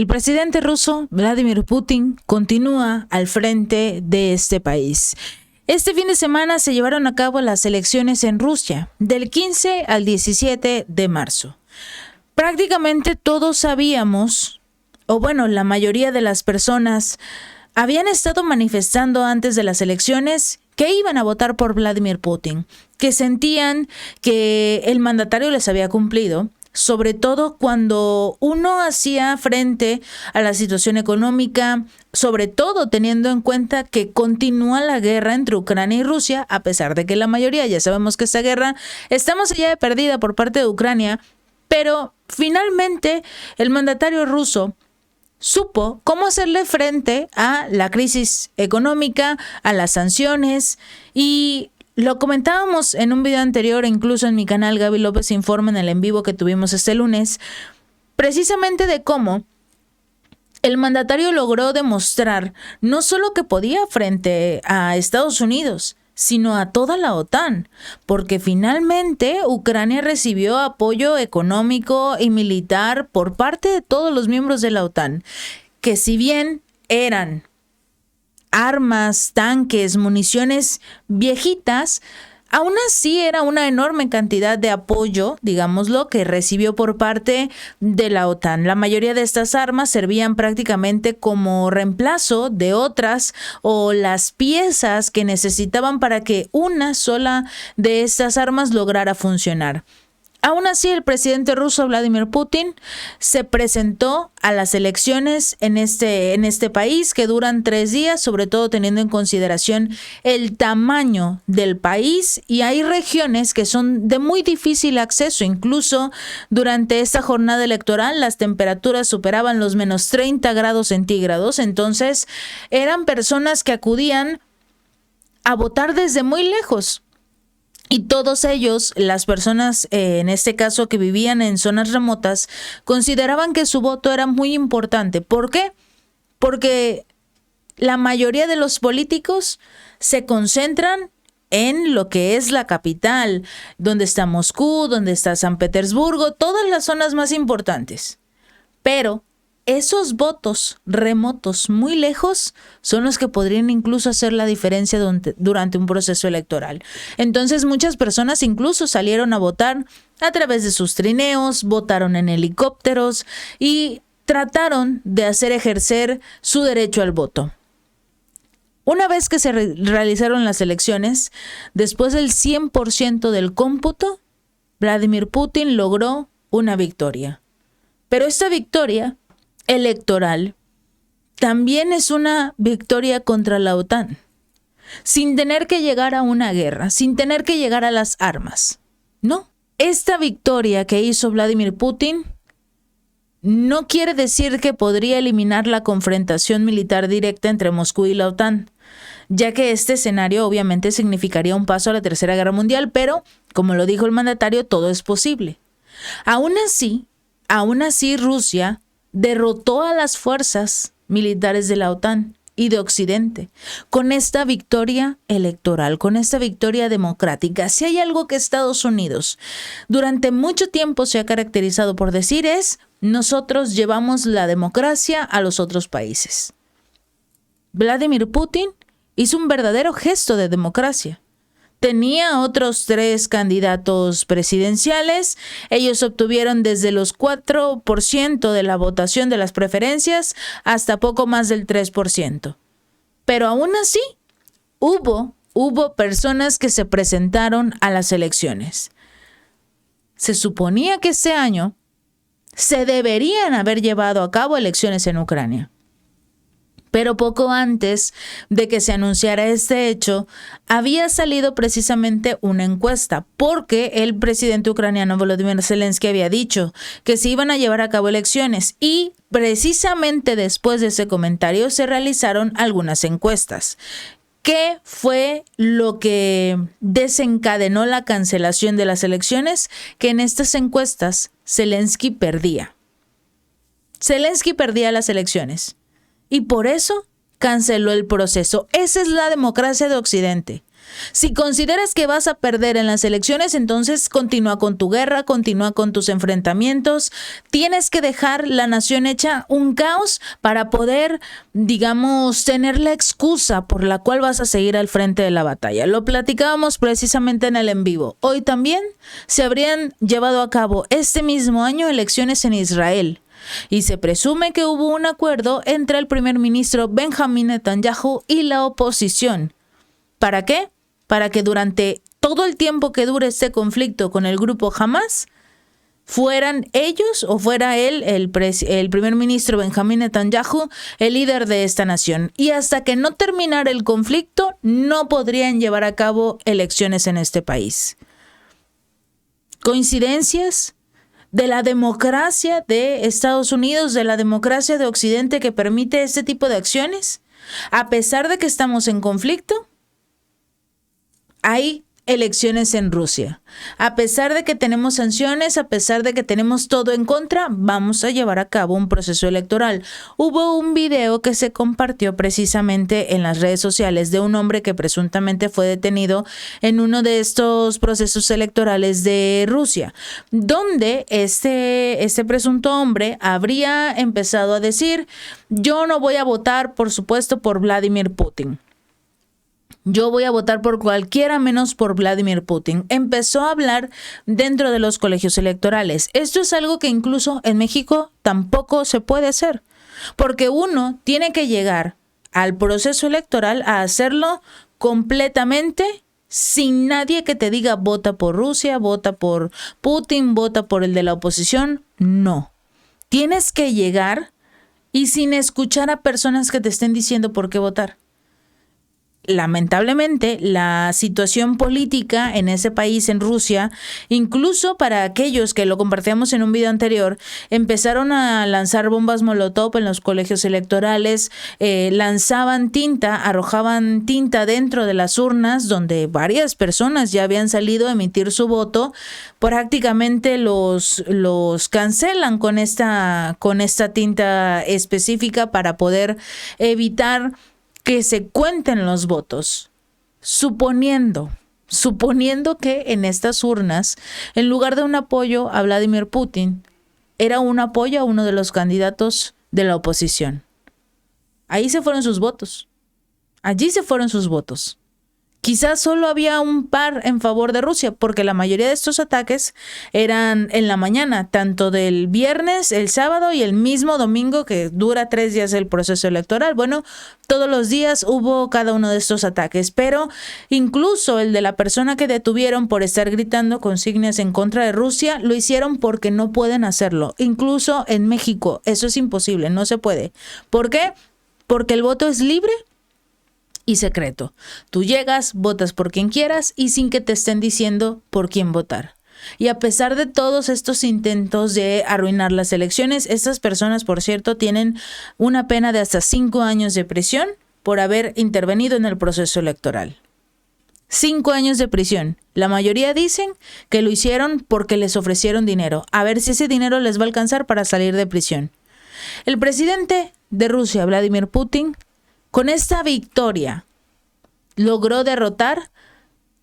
El presidente ruso Vladimir Putin continúa al frente de este país. Este fin de semana se llevaron a cabo las elecciones en Rusia, del 15 al 17 de marzo. Prácticamente todos sabíamos, o bueno, la mayoría de las personas habían estado manifestando antes de las elecciones que iban a votar por Vladimir Putin, que sentían que el mandatario les había cumplido, sobre todo cuando uno hacía frente a la situación económica, sobre todo teniendo en cuenta que continúa la guerra entre Ucrania y Rusia, a pesar de que la mayoría ya sabemos que esta guerra está más allá de perdida por parte de Ucrania, pero finalmente el mandatario ruso supo cómo hacerle frente a la crisis económica, a las sanciones, y lo comentábamos en un video anterior, incluso en mi canal Gaby López Informa, en el en vivo que tuvimos este lunes, precisamente de cómo el mandatario logró demostrar no solo que podía frente a Estados Unidos, sino a toda la OTAN, porque finalmente Ucrania recibió apoyo económico y militar por parte de todos los miembros de la OTAN, que si bien eran armas, tanques, municiones viejitas, aún así era una enorme cantidad de apoyo, digámoslo, que recibió por parte de la OTAN. La mayoría de estas armas servían prácticamente como reemplazo de otras o las piezas que necesitaban para que una sola de estas armas lograra funcionar. Aún así, el presidente ruso Vladimir Putin se presentó a las elecciones en este país que duran 3 días, sobre todo teniendo en consideración el tamaño del país, y hay regiones que son de muy difícil acceso. Incluso durante esta jornada electoral las temperaturas superaban los menos 30 grados centígrados, entonces eran personas que acudían a votar desde muy lejos. Y todos ellos, las personas en este caso que vivían en zonas remotas, consideraban que su voto era muy importante. ¿Por qué? Porque la mayoría de los políticos se concentran en lo que es la capital, donde está Moscú, donde está San Petersburgo, todas las zonas más importantes. Pero esos votos remotos muy lejos son los que podrían incluso hacer la diferencia durante un proceso electoral. Entonces muchas personas incluso salieron a votar a través de sus trineos, votaron en helicópteros y trataron de hacer ejercer su derecho al voto. Una vez que se realizaron las elecciones, después del 100% del cómputo, Vladimir Putin logró una victoria. Pero esta victoria electoral también es una victoria contra la OTAN, sin tener que llegar a una guerra, sin tener que llegar a las armas. No, esta victoria que hizo Vladimir Putin no quiere decir que podría eliminar la confrontación militar directa entre Moscú y la OTAN, ya que este escenario obviamente significaría un paso a la Tercera Guerra Mundial, pero, como lo dijo el mandatario, todo es posible. Aún así Rusia derrotó a las fuerzas militares de la OTAN y de Occidente con esta victoria electoral, con esta victoria democrática. Si hay algo que Estados Unidos durante mucho tiempo se ha caracterizado por decir es: nosotros llevamos la democracia a los otros países. Vladimir Putin hizo un verdadero gesto de democracia. Tenía otros 3 candidatos presidenciales. Ellos obtuvieron desde los 4% de la votación de las preferencias hasta poco más del 3%. Pero aún así, hubo personas que se presentaron a las elecciones. Se suponía que este año se deberían haber llevado a cabo elecciones en Ucrania. Pero poco antes de que se anunciara este hecho, había salido precisamente una encuesta, porque el presidente ucraniano Volodymyr Zelensky había dicho que se iban a llevar a cabo elecciones, y precisamente después de ese comentario se realizaron algunas encuestas. ¿Qué fue lo que desencadenó la cancelación de las elecciones? Que en estas encuestas Zelensky perdía. Zelensky perdía las elecciones. Y por eso canceló el proceso. Esa es la democracia de Occidente. Si consideras que vas a perder en las elecciones, entonces continúa con tu guerra, continúa con tus enfrentamientos. Tienes que dejar la nación hecha un caos para poder, digamos, tener la excusa por la cual vas a seguir al frente de la batalla. Lo platicábamos precisamente en el en vivo. Hoy también se habrían llevado a cabo este mismo año elecciones en Israel. Y se presume que hubo un acuerdo entre el primer ministro Benjamín Netanyahu y la oposición. ¿Para qué? Para que durante todo el tiempo que dure este conflicto con el grupo Hamas, fueran ellos o fuera él, el primer ministro Benjamín Netanyahu, el líder de esta nación. Y hasta que no terminara el conflicto, no podrían llevar a cabo elecciones en este país. ¿Coincidencias? De la democracia de Estados Unidos, de la democracia de Occidente que permite este tipo de acciones, a pesar de que estamos en conflicto, hay elecciones en Rusia. A pesar de que tenemos sanciones, a pesar de que tenemos todo en contra, vamos a llevar a cabo un proceso electoral. Hubo un video que se compartió precisamente en las redes sociales de un hombre que presuntamente fue detenido en uno de estos procesos electorales de Rusia, donde este presunto hombre habría empezado a decir: yo no voy a votar, por supuesto, por Vladimir Putin. Yo voy a votar por cualquiera menos por Vladimir Putin. Empezó a hablar dentro de los colegios electorales. Esto es algo que incluso en México tampoco se puede hacer, porque uno tiene que llegar al proceso electoral a hacerlo completamente sin nadie que te diga vota por Rusia, vota por Putin, vota por el de la oposición. No. Tienes que llegar y sin escuchar a personas que te estén diciendo por qué votar. Lamentablemente, la situación política en ese país, en Rusia, incluso para aquellos que lo compartíamos en un video anterior, empezaron a lanzar bombas molotov en los colegios electorales, lanzaban tinta, arrojaban tinta dentro de las urnas donde varias personas ya habían salido a emitir su voto. Prácticamente los cancelan con esta tinta específica para poder evitar que se cuenten los votos, suponiendo que en estas urnas, en lugar de un apoyo a Vladimir Putin, era un apoyo a uno de los candidatos de la oposición. Ahí se fueron sus votos. Allí se fueron sus votos. Quizás solo había un par en favor de Rusia, porque la mayoría de estos ataques eran en la mañana, tanto del viernes, el sábado y el mismo domingo, que dura 3 días el proceso electoral. Bueno, todos los días hubo cada uno de estos ataques, pero incluso el de la persona que detuvieron por estar gritando consignas en contra de Rusia, lo hicieron porque no pueden hacerlo. Incluso en México, eso es imposible, no se puede. ¿Por qué? Porque el voto es libre y secreto. Tú llegas, votas por quien quieras y sin que te estén diciendo por quién votar. Y a pesar de todos estos intentos de arruinar las elecciones, estas personas, por cierto, tienen una pena de hasta 5 años de prisión por haber intervenido en el proceso electoral. 5 años de prisión. La mayoría dicen que lo hicieron porque les ofrecieron dinero, a ver si ese dinero les va a alcanzar para salir de prisión. El presidente de Rusia, Vladimir Putin, con esta victoria logró derrotar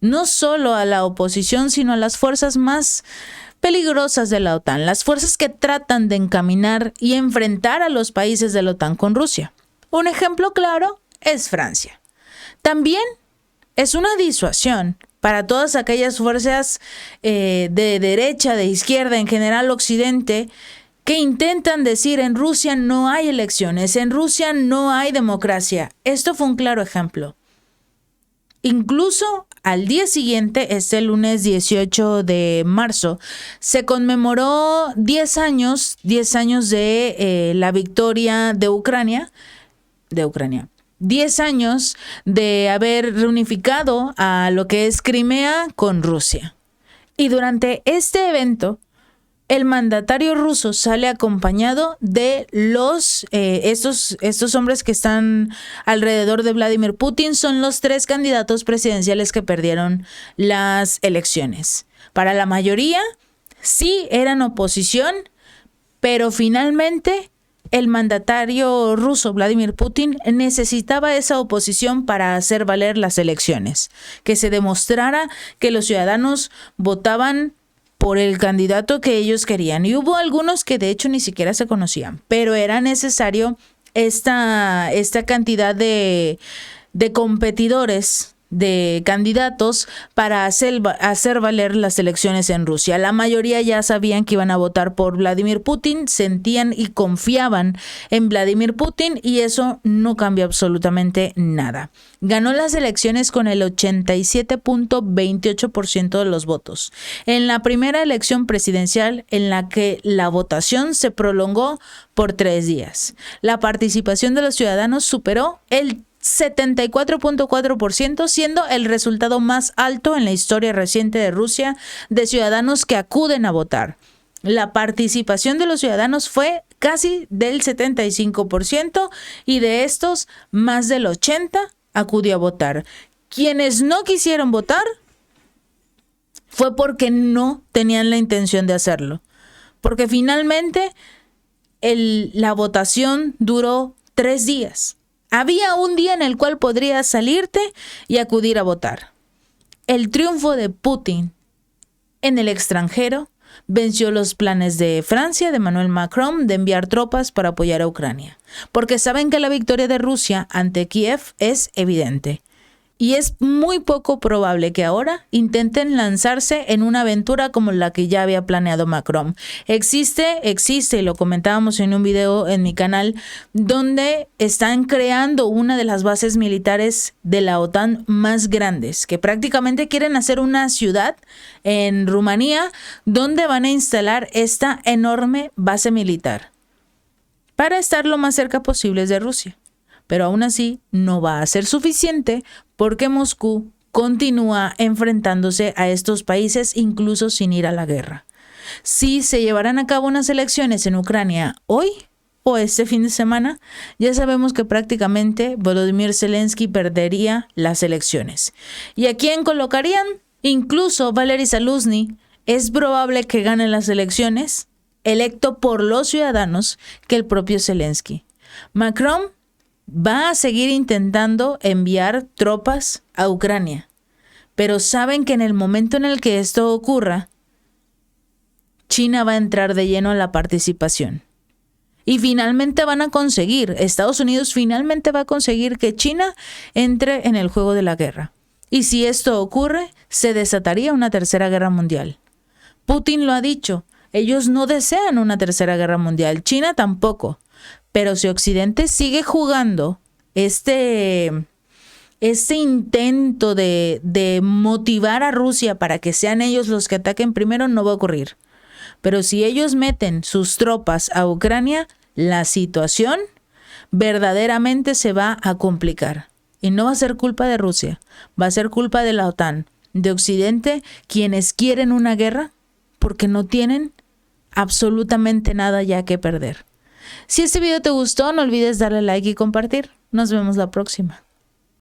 no solo a la oposición, sino a las fuerzas más peligrosas de la OTAN, las fuerzas que tratan de encaminar y enfrentar a los países de la OTAN con Rusia. Un ejemplo claro es Francia. También es una disuasión para todas aquellas fuerzas de derecha, de izquierda, en general Occidente, que intentan decir: en Rusia no hay elecciones, en Rusia no hay democracia. Esto fue un claro ejemplo. Incluso al día siguiente, este lunes 18 de marzo, se conmemoró 10 años de la victoria de Ucrania. 10 años de haber reunificado a lo que es Crimea con Rusia. Y durante este evento, el mandatario ruso sale acompañado de estos hombres que están alrededor de Vladimir Putin. Son los 3 candidatos presidenciales que perdieron las elecciones. Para la mayoría, sí eran oposición, pero finalmente el mandatario ruso Vladimir Putin necesitaba esa oposición para hacer valer las elecciones, que se demostrara que los ciudadanos votaban por el candidato que ellos querían. Y hubo algunos que de hecho ni siquiera se conocían, pero era necesario esta cantidad de competidores, de candidatos para hacer valer las elecciones en Rusia. La mayoría ya sabían que iban a votar por Vladimir Putin, sentían y confiaban en Vladimir Putin, y eso no cambia absolutamente nada. Ganó las elecciones con el 87.28% de los votos. En la primera elección presidencial en la que la votación se prolongó por 3 días. La participación de los ciudadanos superó el 74.4%, siendo el resultado más alto en la historia reciente de Rusia de ciudadanos que acuden a votar. La participación de los ciudadanos fue casi del 75% y de estos, más del 80% acudió a votar. Quienes no quisieron votar fue porque no tenían la intención de hacerlo, porque finalmente la votación duró 3 días. Había un día en el cual podrías salirte y acudir a votar. El triunfo de Putin en el extranjero venció los planes de Francia, de Emmanuel Macron, de enviar tropas para apoyar a Ucrania, porque saben que la victoria de Rusia ante Kiev es evidente. Y es muy poco probable que ahora intenten lanzarse en una aventura como la que ya había planeado Macron. Existe, y lo comentábamos en un video en mi canal, donde están creando una de las bases militares de la OTAN más grandes, que prácticamente quieren hacer una ciudad en Rumanía donde van a instalar esta enorme base militar para estar lo más cerca posible de Rusia. Pero aún así no va a ser suficiente porque Moscú continúa enfrentándose a estos países incluso sin ir a la guerra. Si se llevarán a cabo unas elecciones en Ucrania hoy o este fin de semana, ya sabemos que prácticamente Volodymyr Zelensky perdería las elecciones. ¿Y a quién colocarían? Incluso Valery Zaluzny es probable que gane las elecciones, electo por los ciudadanos, que el propio Zelensky. Macron va a seguir intentando enviar tropas a Ucrania, pero saben que en el momento en el que esto ocurra, China va a entrar de lleno en la participación. Y finalmente Estados Unidos finalmente va a conseguir que China entre en el juego de la guerra. Y si esto ocurre, se desataría una tercera guerra mundial. Putin lo ha dicho, ellos no desean una tercera guerra mundial, China tampoco. Pero si Occidente sigue jugando este intento de motivar a Rusia para que sean ellos los que ataquen primero, no va a ocurrir. Pero si ellos meten sus tropas a Ucrania, la situación verdaderamente se va a complicar. Y no va a ser culpa de Rusia, va a ser culpa de la OTAN, de Occidente, quienes quieren una guerra porque no tienen absolutamente nada ya que perder. Si este video te gustó, no olvides darle like y compartir. Nos vemos la próxima.